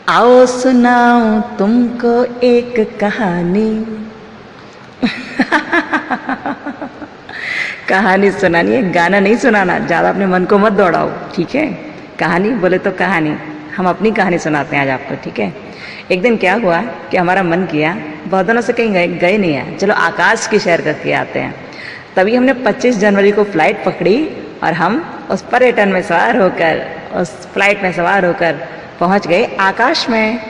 आओ सुनाऊं तुमको एक कहानी। कहानी सुनानी है, गाना नहीं सुनाना। ज़्यादा अपने मन को मत दौड़ाओ, ठीक है। कहानी बोले तो कहानी, हम अपनी कहानी सुनाते हैं आज आपको, ठीक है। एक दिन क्या हुआ कि हमारा मन किया, बहुत दिनों से कहीं गए नहीं है, चलो आकाश की सैर करके आते हैं। तभी हमने 25 जनवरी को फ्लाइट पकड़ी और हम उस पर्यटन में सवार होकर, उस फ्लाइट में सवार होकर पहुंच गए आकाश में।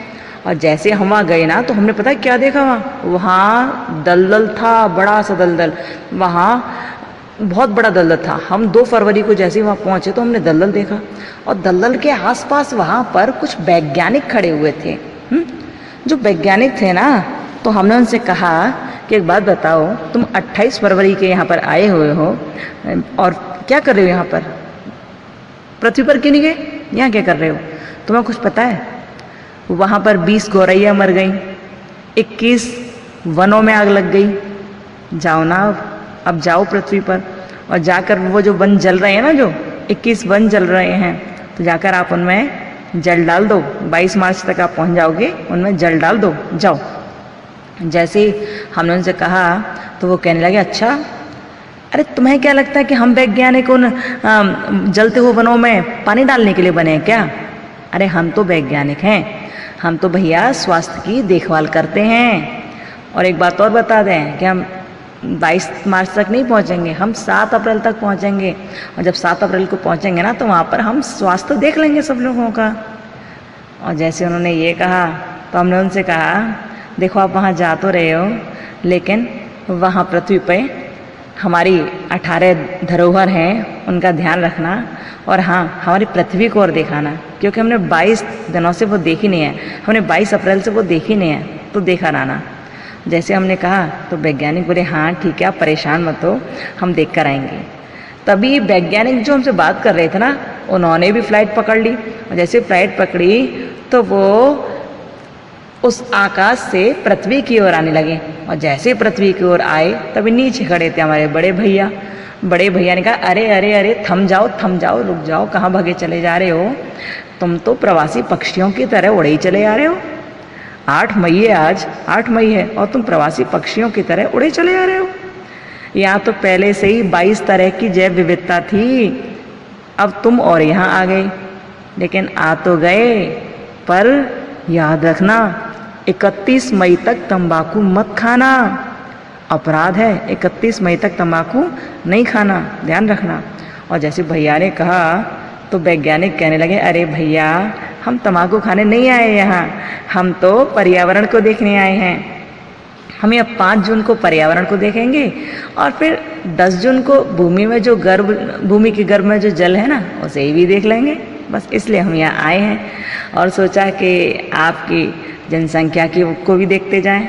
और जैसे हम वहाँ गए ना, तो हमने पता है क्या देखा वहाँ दलदल था, बड़ा सा दलदल। वहाँ बहुत बड़ा दलदल था। हम 2 फरवरी को जैसे ही वहाँ पहुँचे तो हमने दलदल देखा, और दलदल के आसपास वहाँ पर कुछ वैज्ञानिक खड़े हुए थे। जो वैज्ञानिक थे ना, तो हमने उनसे कहा कि एक बात बताओ, तुम 28 फरवरी के यहाँ पर आए हुए हो और क्या कर रहे हो यहाँ पर, पृथ्वी पर क्यों नहीं गए, यहाँ क्या कर रहे हो? तुम्हें कुछ पता है? वहाँ पर 20 गौरैया मर गई, 21 वनों में आग लग गई। जाओ ना, अब जाओ पृथ्वी पर और जाकर वो जो वन जल रहे हैं ना, जो 21 वन जल रहे हैं, तो जाकर आप उनमें जल डाल दो। 22 मार्च तक आप पहुँच जाओगे, उनमें जल डाल दो, जाओ। जैसे ही हमने उनसे कहा तो वो कहने लगे, अच्छा, अरे तुम्हें क्या लगता है कि हम वैज्ञानिक उन जलते हुए वनों में पानी डालने के लिए बने हैं क्या? अरे हम तो वैज्ञानिक हैं, हम तो भैया स्वास्थ्य की देखभाल करते हैं। और एक बात और बता दें कि हम 22 मार्च तक नहीं पहुंचेंगे, हम 7 अप्रैल तक पहुंचेंगे। और जब 7 अप्रैल को पहुंचेंगे ना, तो वहाँ पर हम स्वास्थ्य देख लेंगे सब लोगों का। और जैसे उन्होंने ये कहा तो हमने उनसे कहा, देखो आप वहाँ जा तो रहे हो, लेकिन वहाँ पृथ्वी पे हमारी 18 धरोहर हैं, उनका ध्यान रखना। और हाँ, हमारी पृथ्वी को और दिखाना, क्योंकि हमने 22 दिनों से वो देखी नहीं है, हमने 22 अप्रैल से वो देखी नहीं है, तो देखा लाना। जैसे हमने कहा तो वैज्ञानिक बोले, हाँ ठीक है, आप परेशान मत हो, हम देख कर आएंगे। तभी वैज्ञानिक जो हमसे बात कर रहे थे ना, उन्होंने भी फ्लाइट पकड़ ली। और जैसे फ्लाइट पकड़ी तो वो उस आकाश से पृथ्वी की ओर आने लगे। और जैसे पृथ्वी की ओर आए, तभी नीचे खड़े थे हमारे बड़े भैया। बड़े भैया ने कहा, अरे अरे अरे, थम जाओ थम जाओ, रुक जाओ, कहाँ भागे चले जा रहे हो? तुम तो प्रवासी पक्षियों की तरह उड़े ही चले जा रहे हो। 8 मई है, आज 8 मई है, और तुम प्रवासी पक्षियों की तरह उड़े चले जा रहे हो। यहाँ तो पहले से ही 22 तरह की जैव विविधता थी, अब तुम और यहाँ आ गए। लेकिन आ तो गए, पर याद रखना, 31 मई तक तंबाकू मत खाना, अपराध है। 31 मई तक तंबाकू नहीं खाना, ध्यान रखना। और जैसे भैया ने कहा तो वैज्ञानिक कहने लगे, अरे भैया, हम तंबाकू खाने नहीं आए यहाँ, हम तो पर्यावरण को देखने आए हैं। हम यह 5 जून को पर्यावरण को देखेंगे, और फिर 10 जून को भूमि में जो भूमि के गर्भ में जो जल है ना, उसे भी देख लेंगे। बस इसलिए हम यहाँ आए हैं, और सोचा कि आपकी जनसंख्या की को भी देखते जाएं।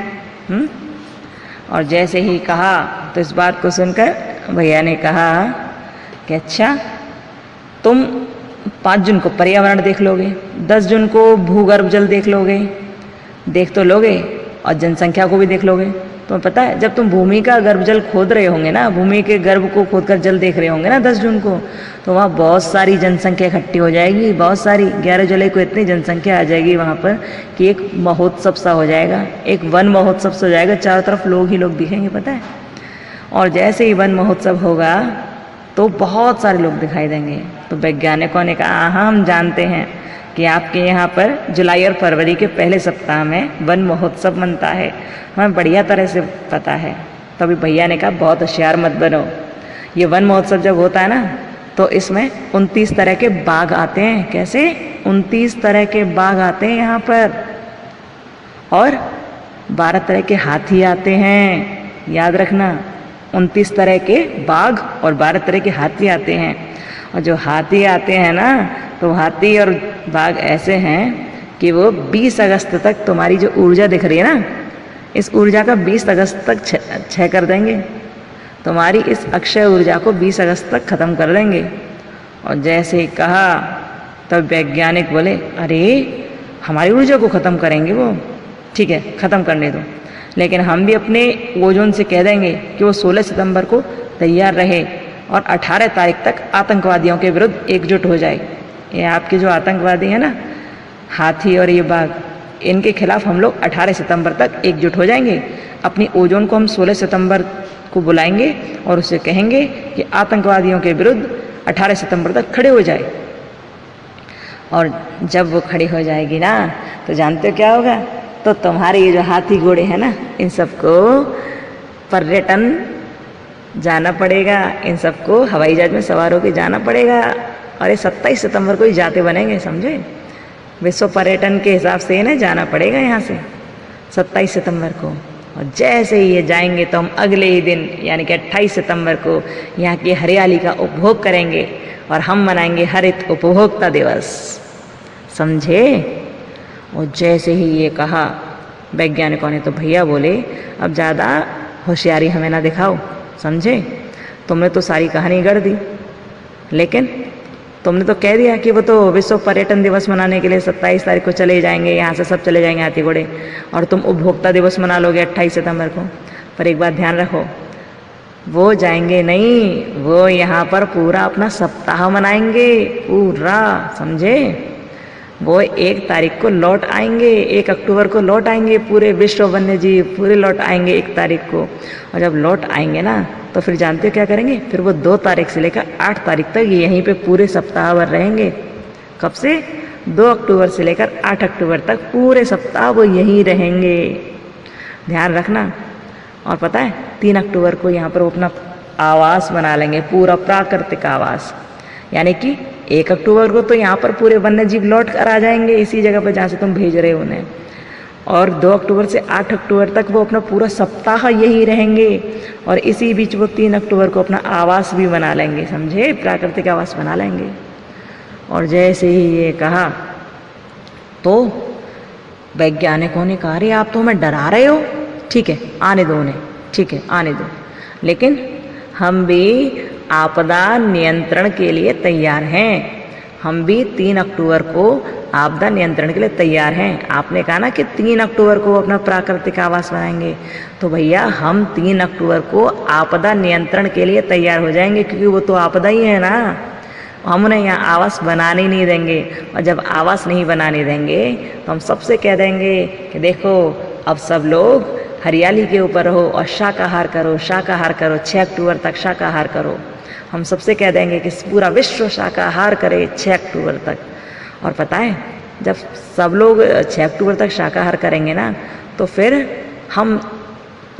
और जैसे ही कहा तो इस बात को सुनकर भैया ने कहा कि अच्छा, तुम 5 जून को पर्यावरण देख लोगे, 10 जून को भूगर्भ जल देख लोगे, देख तो लोगे, और जनसंख्या को भी देख लोगे। तुम्हें पता है, जब तुम भूमि का गर्भ जल खोद रहे होंगे ना, भूमि के गर्भ को खोदकर जल देख रहे होंगे ना 10 जून को, तो वहाँ बहुत सारी जनसंख्या इकट्ठी हो जाएगी, बहुत सारी। 11 जुलाई को इतनी जनसंख्या आ जाएगी वहाँ पर कि एक महोत्सव सा हो जाएगा, एक वन महोत्सव सा हो जाएगा, चारों तरफ लोग ही लोग दिखेंगे, पता है। और जैसे ही वन महोत्सव होगा तो बहुत सारे लोग दिखाई देंगे। तो वैज्ञानिकों ने कहा, हाँ हम जानते हैं कि आपके यहाँ पर जुलाई और फरवरी के पहले सप्ताह में वन महोत्सव मनता है, हमें बढ़िया तरह से पता है। तभी भैया ने कहा, बहुत होशियार मत बनो, ये वन महोत्सव जब होता है ना, तो इसमें 29 तरह के बाघ आते हैं। कैसे? 29 तरह के बाघ आते हैं यहाँ पर, और 12 तरह के हाथी आते हैं। याद रखना, 29 तरह के बाघ और 12 तरह के हाथी आते हैं। और जो हाथी आते हैं ना, तो हाथी और बाघ ऐसे हैं कि वो 20 अगस्त तक तुम्हारी जो ऊर्जा दिख रही है ना, इस ऊर्जा का 20 अगस्त तक क्षय कर देंगे। तुम्हारी इस अक्षय ऊर्जा को 20 अगस्त तक ख़त्म कर देंगे। और जैसे ही कहा तब वैज्ञानिक बोले, अरे हमारी ऊर्जा को ख़त्म करेंगे वो, ठीक है ख़त्म करने दो, लेकिन हम भी अपने ओजोन से कह देंगे कि वो 16 सितंबर को तैयार रहे और 18 तारीख तक आतंकवादियों के विरुद्ध एकजुट हो जाए। ये आपके जो आतंकवादी हैं ना, हाथी और ये बाघ, इनके खिलाफ हम लोग 18 सितंबर तक एकजुट हो जाएंगे। अपनी ओजोन को हम 16 सितंबर को बुलाएंगे और उससे कहेंगे कि आतंकवादियों के विरुद्ध 18 सितंबर तक खड़े हो जाए। और जब वो खड़ी हो जाएगी ना, तो जानते हो क्या होगा? तो तुम्हारे ये जो हाथी घोड़े हैं ना, इन सबको पर्यटन जाना पड़ेगा, इन सबको हवाई जहाज में सवार होकर जाना पड़ेगा। और ये 27 सितंबर को ही जाते बनेंगे, समझे? विश्व पर्यटन के हिसाब से ना जाना पड़ेगा यहाँ से 27 सितंबर को। और जैसे ही ये जाएंगे तो हम अगले ही दिन यानी कि 28 सितंबर को यहाँ की हरियाली का उपभोग करेंगे और हम मनाएंगे हरित उपभोक्ता दिवस, समझे? और जैसे ही ये कहा वैज्ञानिकों ने, तो भैया बोले अब ज़्यादा होशियारी हमें ना दिखाओ, समझे? तुमने तो सारी कहानी गढ़ दी, लेकिन तुमने तो कह दिया कि वो तो विश्व पर्यटन दिवस मनाने के लिए 27 तारीख को चले जाएंगे, यहाँ से सब चले जाएंगे हाथी घोड़े, और तुम उपभोक्ता दिवस मना लोगे 28 सितंबर को। पर एक बात ध्यान रखो, वो जाएंगे नहीं, वो यहाँ पर पूरा अपना सप्ताह मनाएंगे पूरा, समझे? वो 1 तारीख को लौट आएंगे, 1 अक्टूबर को लौट आएंगे, पूरे विश्व वन्य जीव पूरे लौट आएंगे 1 तारीख को। और जब लौट आएंगे ना, तो फिर जानते हो क्या करेंगे? फिर वो 2 तारीख से लेकर 8 तारीख तक यहीं पे पूरे सप्ताह भर रहेंगे। कब से? 2 अक्टूबर से लेकर 8 अक्टूबर तक पूरे सप्ताह वो यहीं रहेंगे, ध्यान रखना। और पता है 3 अक्टूबर को यहाँ पर वो अपना आवास बना लेंगे, पूरा प्राकृतिक आवास, यानी कि 1 अक्टूबर को तो यहाँ पर पूरे वन्य जीव लौट कर आ जाएंगे इसी जगह पर जहाँ से तुम भेज रहे हो उन्हें। और 2 अक्टूबर से 8 अक्टूबर तक वो अपना पूरा सप्ताह यही रहेंगे, और इसी बीच वो 3 अक्टूबर को अपना आवास भी बना लेंगे, समझे? प्राकृतिक आवास बना लेंगे। और जैसे ही ये कहा तो वैज्ञानिकों ने कहा, अरे आप तो हमें डरा रहे हो, ठीक है आने दो उन्हें, ठीक है आने दो, लेकिन हम भी आपदा नियंत्रण के लिए तैयार हैं। हम भी 3 अक्टूबर को आपदा नियंत्रण के लिए तैयार हैं। आपने कहा ना कि 3 अक्टूबर को अपना प्राकृतिक आवास बनाएंगे, तो भैया हम 3 अक्टूबर को आपदा नियंत्रण के लिए तैयार हो जाएंगे, क्योंकि वो तो आपदा ही है ना। हम उन्हें यहाँ आवास बनाने नहीं देंगे, और जब आवास नहीं बनाने देंगे तो हम सबसे कह देंगे कि देखो अब सब लोग हरियाली के ऊपर रहो और शाकाहार करो, शाकाहार करो, 6 अक्टूबर तक शाकाहार करो। हम सबसे कह देंगे कि पूरा विश्व शाकाहार करे 6 अक्टूबर तक। और पता है जब सब लोग 6 अक्टूबर तक शाकाहार करेंगे ना, तो फिर हम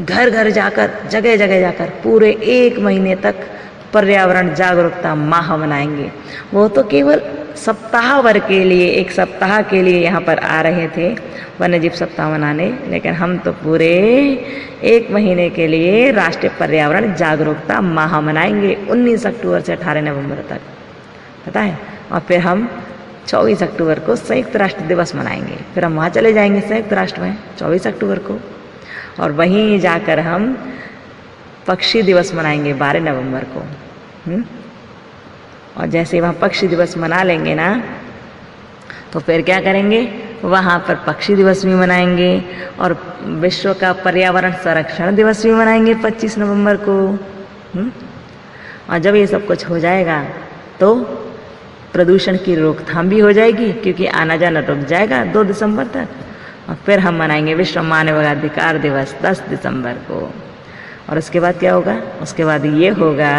घर घर जाकर, जगह जगह जाकर पूरे 1 महीने तक पर्यावरण जागरूकता माह मनाएंगे। वो तो केवल सप्ताह भर के लिए, 1 सप्ताह के लिए यहाँ पर आ रहे थे वन्यजीव सप्ताह मनाने, लेकिन हम तो पूरे 1 महीने के लिए राष्ट्रीय पर्यावरण जागरूकता माह मनाएंगे 19 अक्टूबर से 18 नवंबर तक, पता है। और फिर हम 24 अक्टूबर को संयुक्त राष्ट्र दिवस मनाएंगे। फिर हम वहाँ चले जाएंगे संयुक्त राष्ट्र में 24 अक्टूबर को, और वहीं जाकर हम पक्षी दिवस मनाएंगे 12 नवंबर को। और जैसे वहाँ पक्षी दिवस मना लेंगे ना, तो फिर क्या करेंगे? वहाँ पर पक्षी दिवस भी मनाएंगे और विश्व का पर्यावरण संरक्षण दिवस भी मनाएंगे 25 नवंबर को। और जब ये सब कुछ हो जाएगा तो प्रदूषण की रोकथाम भी हो जाएगी, क्योंकि आना जाना रुक जाएगा 2 दिसंबर तक। और फिर हम मनाएंगे विश्व मानवाधिकार दिवस 10 दिसंबर को। और उसके बाद क्या होगा? उसके बाद ये होगा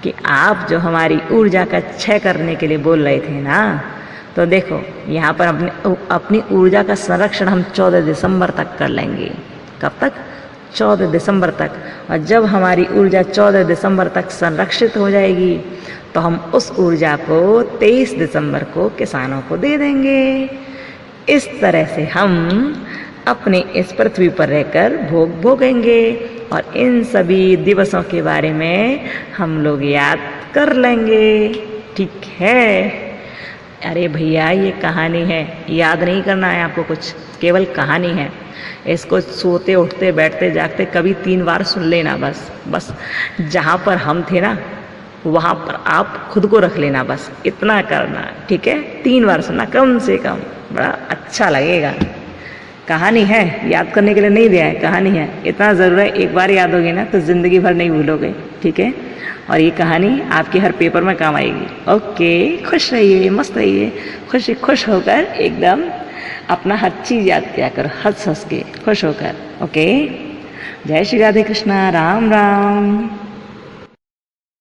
कि आप जो हमारी ऊर्जा का क्षय करने के लिए बोल रहे थे ना, तो देखो यहाँ पर अपनी ऊर्जा का संरक्षण हम 14 दिसंबर तक कर लेंगे। कब तक? 14 दिसंबर तक। और जब हमारी ऊर्जा 14 दिसंबर तक संरक्षित हो जाएगी, तो हम उस ऊर्जा को 23 दिसंबर को किसानों को दे देंगे। इस तरह से हम अपने इस पृथ्वी पर रहकर भोग भोगेंगे, और इन सभी दिवसों के बारे में हम लोग याद कर लेंगे, ठीक है? अरे भैया ये कहानी है, याद नहीं करना है आपको कुछ, केवल कहानी है। इसको सोते उठते बैठते जागते कभी 3 बार सुन लेना बस जहाँ पर हम थे ना वहाँ पर आप खुद को रख लेना, बस इतना करना, ठीक है? 3 बार सुनना कम से कम, बड़ा अच्छा लगेगा। कहानी है, याद करने के लिए नहीं दिया है, कहानी है, इतना ज़रूर है। एक बार याद होगी ना तो ज़िंदगी भर नहीं भूलोगे। ठीक है। और ये कहानी आपके हर पेपर में काम आएगी। ओके, खुश रहिए, मस्त रहिए, खुश होकर एकदम अपना हर चीज़ याद किया करो, हंस हंस के खुश होकर। ओके, जय श्री राधे कृष्णा, राम राम।